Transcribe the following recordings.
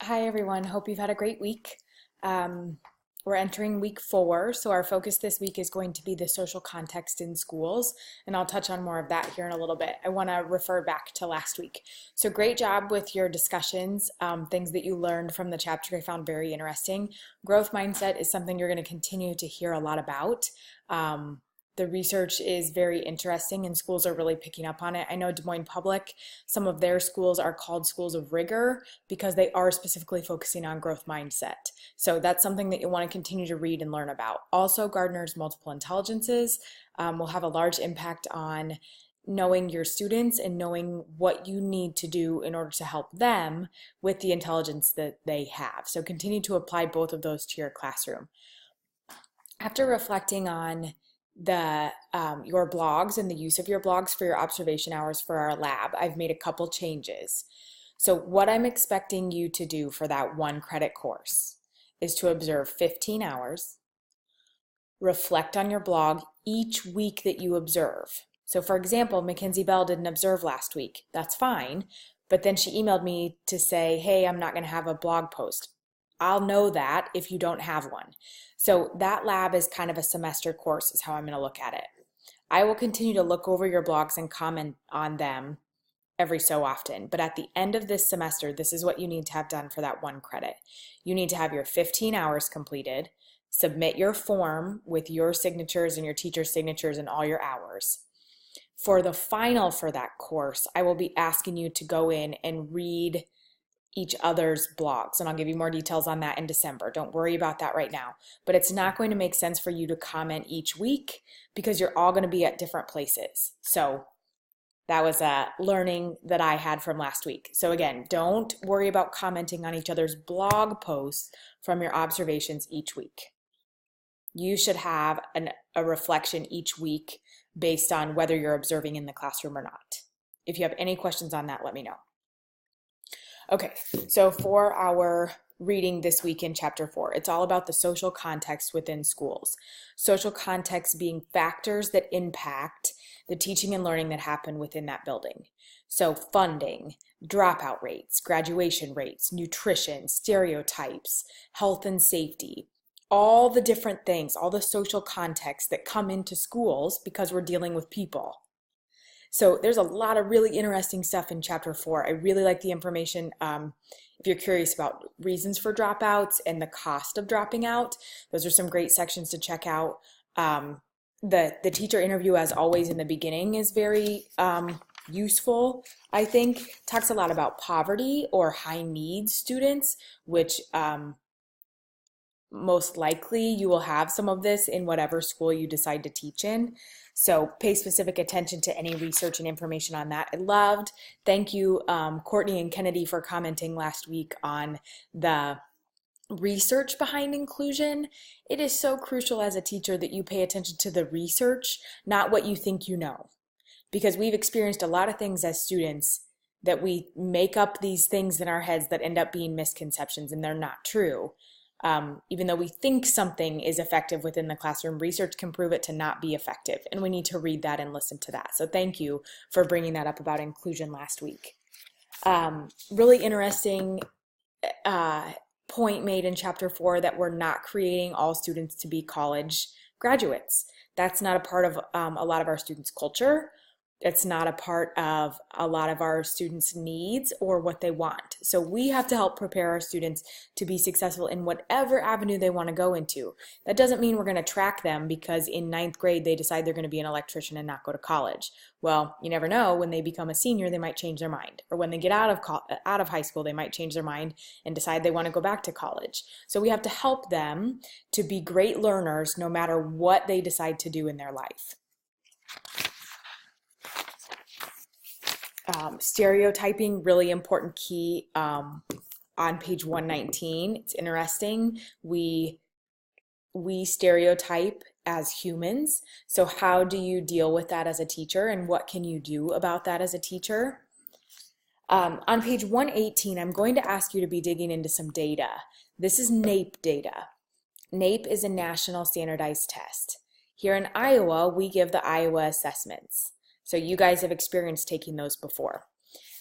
Hi, everyone. Hope you've had a great week. Um, we're entering week 4, so our focus this week is going to be the social context in schools, and I'll touch on more of that here in a little bit. I want to refer back to last week. So, great job with your discussions, things that you learned from the chapter I found very interesting. Growth mindset is something you're going to continue to hear a lot about. Um, the research is very interesting and schools are really picking up on it. I know Des Moines Public, some of their schools are called schools of rigor because they are specifically focusing on growth mindset. So that's something that you'll want to continue to read and learn about. Also, Gardner's multiple intelligences will have a large impact on knowing your students and knowing what you need to do in order to help them with the intelligence that they have. So continue to apply both of those to your classroom. After reflecting on the your blogs and the use of your blogs for your observation hours for our lab, I've made a couple changes. So what I'm expecting you to do for that 1 credit course is to observe 15 hours, reflect on your blog each week that you observe. So for example, Mackenzie Bell didn't observe last week. That's fine. But then she emailed me to say, hey, I'm not going to have a blog post. I'll know that if you don't have one. So that lab is kind of a semester course is how I'm going to look at it. I will continue to look over your blogs and comment on them every so often. But at the end of this semester, this is what you need to have done for that 1 credit. You need to have your 15 hours completed, submit your form with your signatures and your teacher's signatures and all your hours. For the final for that course, I will be asking you to go in and read each other's blogs, and I'll give you more details on that in December. Don't worry about that right now. But it's not going to make sense for you to comment each week because you're all going to be at different places. So that was a learning that I had from last week. So again, don't worry about commenting on each other's blog posts from your observations each week. You should have a reflection each week based on whether you're observing in the classroom or not. If you have any questions on that, let me know. Okay, so for our reading this week in chapter 4, it's all about the social context within schools. Social context being factors that impact the teaching and learning that happen within that building. So funding, dropout rates, graduation rates, nutrition, stereotypes, health and safety, all the different things, all the social contexts that come into schools because we're dealing with people. So there's a lot of really interesting stuff in chapter 4. I really like the information. If you're curious about reasons for dropouts and the cost of dropping out, those are some great sections to check out. The teacher interview, as always, in the beginning is very useful, I think. Talks a lot about poverty or high needs students, which most likely you will have some of this in whatever school you decide to teach in. So pay specific attention to any research and information on that. I loved. Thank you, Courtney and Kennedy, for commenting last week on the research behind inclusion. It is so crucial as a teacher that you pay attention to the research, not what you think you know. Because we've experienced a lot of things as students that we make up these things in our heads that end up being misconceptions and they're not true. Even though we think something is effective within the classroom, research can prove it to not be effective, and we need to read that and listen to that. So thank you for bringing that up about inclusion last week. Really interesting point made in chapter 4 that we're not creating all students to be college graduates. That's not a part of a lot of our students' culture. It's not a part of a lot of our students' needs or what they want. So we have to help prepare our students to be successful in whatever avenue they want to go into. That doesn't mean we're going to track them because in 9th grade they decide they're going to be an electrician and not go to college. Well, you never know. When they become a senior, they might change their mind. Or when they get out of high school, they might change their mind and decide they want to go back to college. So we have to help them to be great learners no matter what they decide to do in their life. Stereotyping, really important key on page 119. It's interesting. We stereotype as humans. So how do you deal with that as a teacher, and what can you do about that as a teacher? On page 118, I'm going to ask you to be digging into some data. This is NAEP data. NAEP is a national standardized test. Here in Iowa, we give the Iowa assessments. So you guys have experienced taking those before.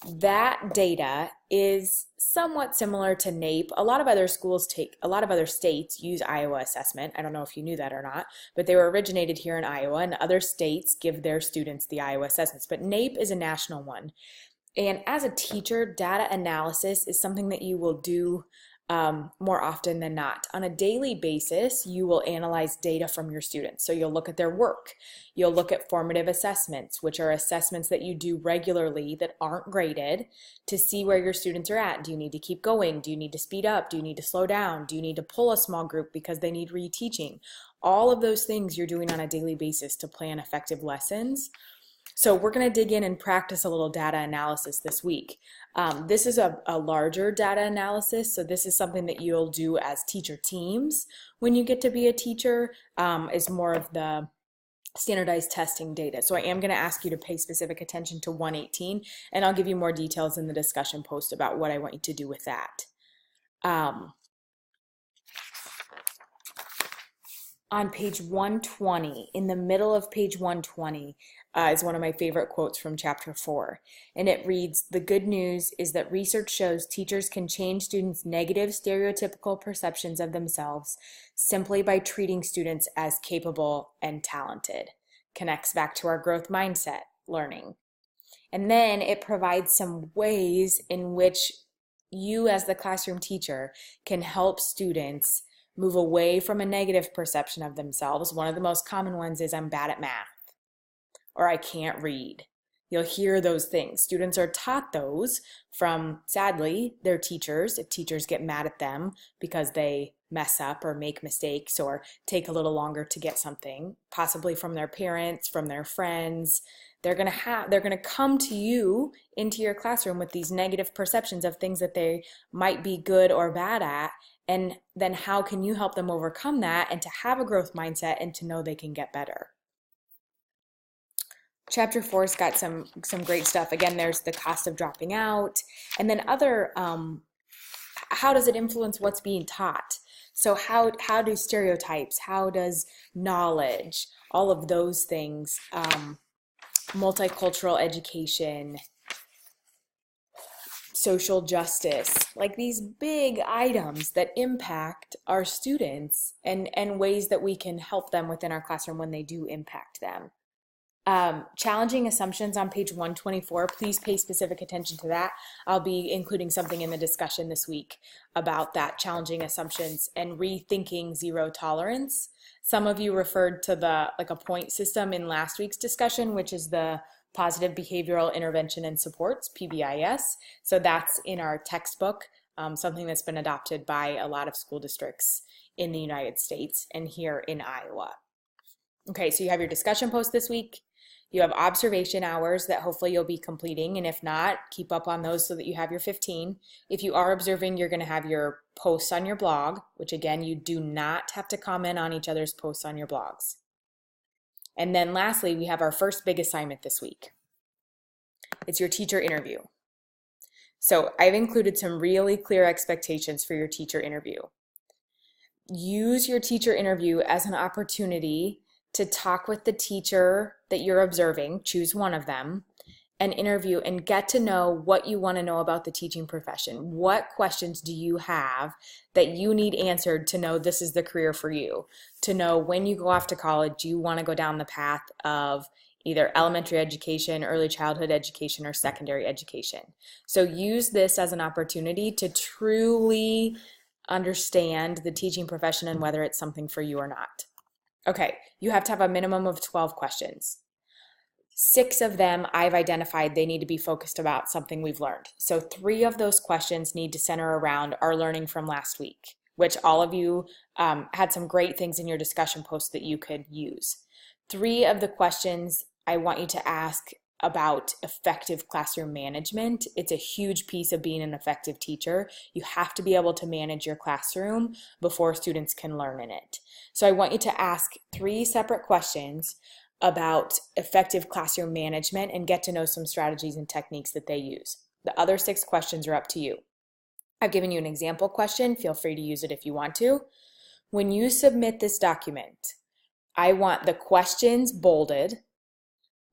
That data is somewhat similar to NAEP. A lot of other states use Iowa assessment. I don't know if you knew that or not, but they were originated here in Iowa, and other states give their students the Iowa assessments. But NAEP is a national one. And as a teacher, data analysis is something that you will do more often than not. On a daily basis, you will analyze data from your students. So you'll look at their work. You'll look at formative assessments, which are assessments that you do regularly that aren't graded, to see where your students are at. Do you need to keep going? Do you need to speed up? Do you need to slow down? Do you need to pull a small group because they need reteaching? All of those things you're doing on a daily basis to plan effective lessons. So we're going to dig in and practice a little data analysis this week. This is a larger data analysis, so this is something that you'll do as teacher teams when you get to be a teacher, is more of the standardized testing data. So I am going to ask you to pay specific attention to 118, and I'll give you more details in the discussion post about what I want you to do with that. On page 120, in the middle of page 120, is one of my favorite quotes from chapter 4. And it reads, "The good news is that research shows teachers can change students' negative stereotypical perceptions of themselves simply by treating students as capable and talented." Connects back to our growth mindset learning. And then it provides some ways in which you as the classroom teacher can help students move away from a negative perception of themselves. One of the most common ones is, "I'm bad at math," or "I can't read." You'll hear those things. Students are taught those from, sadly, their teachers, if teachers get mad at them because they mess up or make mistakes or take a little longer to get something, possibly from their parents, from their friends. They're going to come to you into your classroom with these negative perceptions of things that they might be good or bad at. And then how can you help them overcome that and to have a growth mindset and to know they can get better? Chapter 4's got some great stuff. Again, there's the cost of dropping out, and then other, how does it influence what's being taught? So how do stereotypes, how does knowledge, all of those things, multicultural education, social justice, like these big items that impact our students and ways that we can help them within our classroom when they do impact them. Challenging assumptions on page 124, please pay specific attention to that. I'll be including something in the discussion this week about that, challenging assumptions and rethinking zero tolerance. Some of you referred to a point system in last week's discussion, which is the Positive Behavioral Intervention and Supports, PBIS. So that's in our textbook, something that's been adopted by a lot of school districts in the United States and here in Iowa. Okay, so you have your discussion post this week. You have observation hours that hopefully you'll be completing, and if not, keep up on those so that you have your 15. If you are observing, you're going to have your posts on your blog, which again, you do not have to comment on each other's posts on your blogs. And then lastly, we have our first big assignment this week. It's your teacher interview. So I've included some really clear expectations for your teacher interview. Use your teacher interview as an opportunity to talk with the teacher that you're observing, choose one of them, and interview and get to know what you want to know about the teaching profession. What questions do you have that you need answered to know this is the career for you? To know when you go off to college, do you want to go down the path of either elementary education, early childhood education, or secondary education? So use this as an opportunity to truly understand the teaching profession and whether it's something for you or not. Okay, you have to have a minimum of 12 questions. 6 of them I've identified they need to be focused about something we've learned. So 3 of those questions need to center around our learning from last week, which all of you had some great things in your discussion post that you could use. 3 of the questions I want you to ask about effective classroom management. It's a huge piece of being an effective teacher. You have to be able to manage your classroom before students can learn in it. So I want you to ask 3 separate questions about effective classroom management and get to know some strategies and techniques that they use. The other 6 questions are up to you. I've given you an example question. Feel free to use it if you want to. When you submit this document, I want the questions bolded,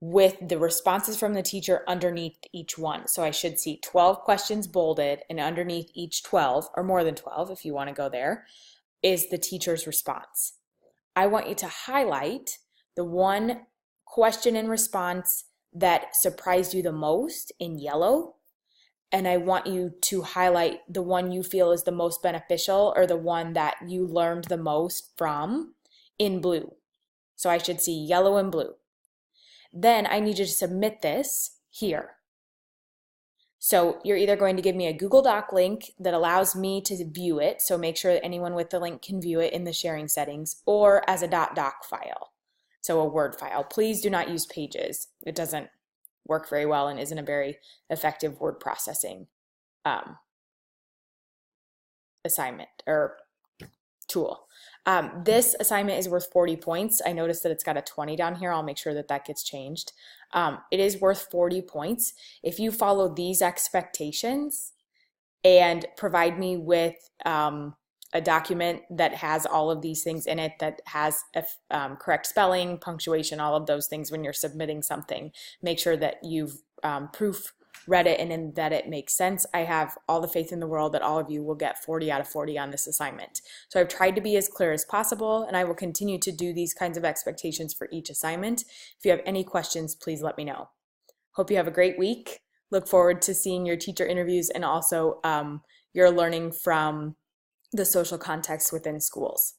with the responses from the teacher underneath each one. So I should see 12 questions bolded, and underneath each 12, or more than 12 if you want to go there, is the teacher's response. I want you to highlight the one question and response that surprised you the most in yellow, and I want you to highlight the one you feel is the most beneficial or the one that you learned the most from in blue. So I should see yellow and blue. Then I need you to submit this here. So you're either going to give me a Google Doc link that allows me to view it, so make sure that anyone with the link can view it in the sharing settings, or as a .doc file, so a Word file. Please do not use Pages. It doesn't work very well and isn't a very effective word processing assignment or tool. This assignment is worth 40 points. I noticed that it's got a 20 down here. I'll make sure that that gets changed. It is worth 40 points. If you follow these expectations and provide me with a document that has all of these things in it, that has correct spelling, punctuation, all of those things when you're submitting something, make sure that you've proofread it and that it makes sense. I have all the faith in the world that all of you will get 40 out of 40 on this assignment. So I've tried to be as clear as possible, and I will continue to do these kinds of expectations for each assignment. If you have any questions, please let me know. Hope you have a great week. Look forward to seeing your teacher interviews and also your learning from the social context within schools.